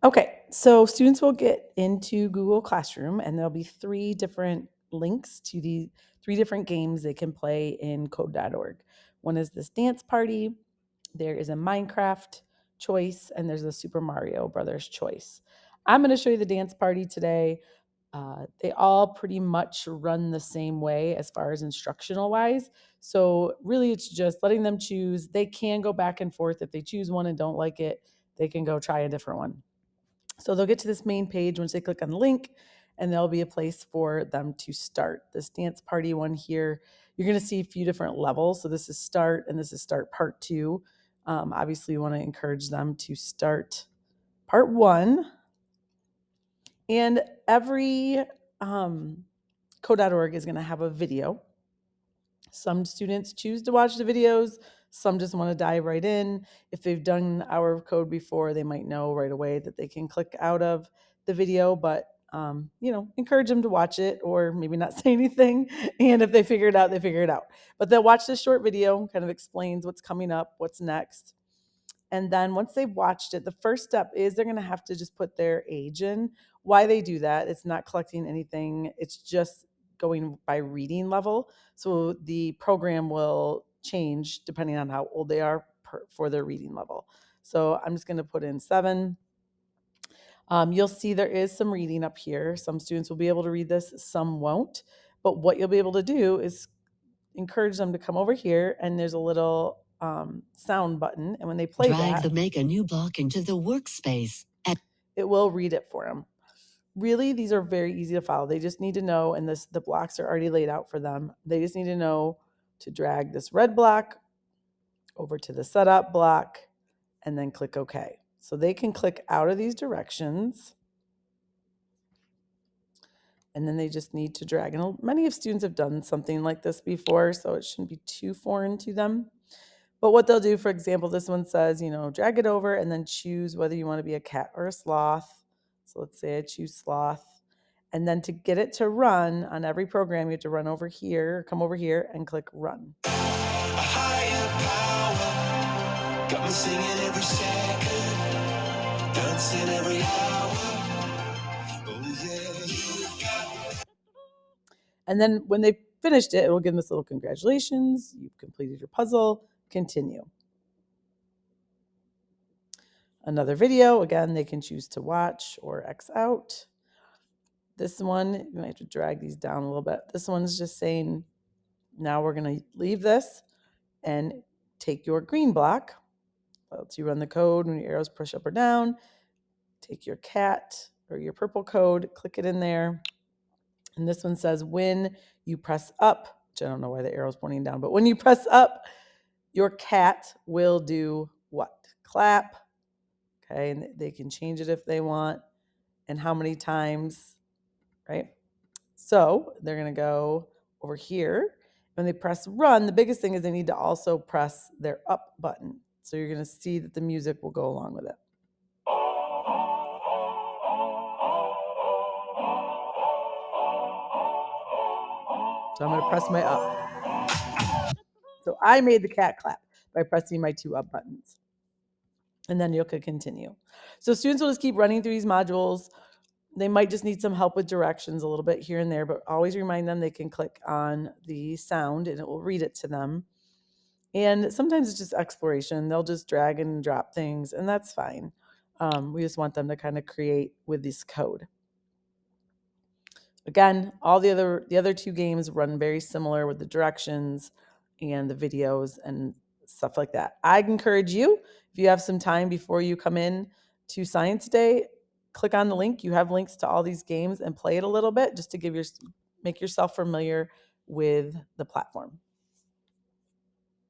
Okay, so students will get into Google Classroom and there'll be 3 different links to the 3 different games they can play in code.org. One is this dance party, there is a Minecraft choice, and there's a Super Mario Brothers choice. I'm going to show you the dance party today. They all pretty much run the same way as far as instructional wise. So, really, it's just letting them choose. They can go back and forth. If they choose one and don't like it, they can go try a different one. So they'll get to this main page once they click on the link, and there'll be a place for them to start. This dance party one here, you're going to see a few different levels. So this is start, and this is start part 2. Obviously, you want to encourage them to start part 1. And every code.org is going to have a video. Some students choose to watch the videos. Some just want to dive right in. If they've done Hour of Code before, they might know right away that they can click out of the video, but encourage them to watch it or maybe not say anything. And if they figure it out, they figure it out. But they'll watch this short video, kind of explains what's coming up, what's next. And then once they've watched it, the first step is they're going to have to just put their age in. Why they do that, it's not collecting anything, it's just going by reading level. So the program will change depending on how old they are for their reading level. So I'm just going to put in 7. You'll see there is some reading up here. Some students will be able to read this, some won't. But what you'll be able to do is encourage them to come over here, and there's a little sound button. And when they play Drag that, the Make a New Block into the workspace. it will read it for them. Really, these are very easy to follow. They just need to know, and the blocks are already laid out for them. They just need to know to drag this red block over to the setup block and then click OK. So they can click out of these directions. And then they just need to drag. And many of students have done something like this before, so it shouldn't be too foreign to them. But what they'll do, for example, this one says, drag it over and then choose whether you want to be a cat or a sloth. So let's say I choose sloth. And then to get it to run on every program, you have to run over here, come over here and click run. A higher power got me singing every second, dancing every hour. Oh yeah, you've got. And then when they finished it, it will give them this little congratulations. You've completed your puzzle. Continue. Another video, again, they can choose to watch or X out. This one, you might have to drag these down a little bit. This one's just saying, now we're going to leave this and take your green block. Lets you run the code when your arrows push up or down. Take your cat or your purple code, click it in there. And this one says when you press up, which I don't know why the arrow's pointing down, but when you press up, your cat will do what? Clap. Okay, and they can change it if they want and how many times, right? So they're going to go over here. When they press run, the biggest thing is they need to also press their up button. So you're going to see that the music will go along with it. So I'm going to press my up. So I made the cat clap by pressing my 2 up buttons. And then you could continue. So students will just keep running through these modules. They might just need some help with directions a little bit here and there, but always remind them they can click on the sound and it will read it to them. And sometimes it's just exploration. They'll just drag and drop things, and that's fine. We just want them to kind of create with this code. Again, all the other 2 games run very similar with the directions and the videos and stuff like that. I'd encourage you, if you have some time before you come in to Science Day, click on the link. You have links to all these games and play it a little bit just to make yourself familiar with the platform.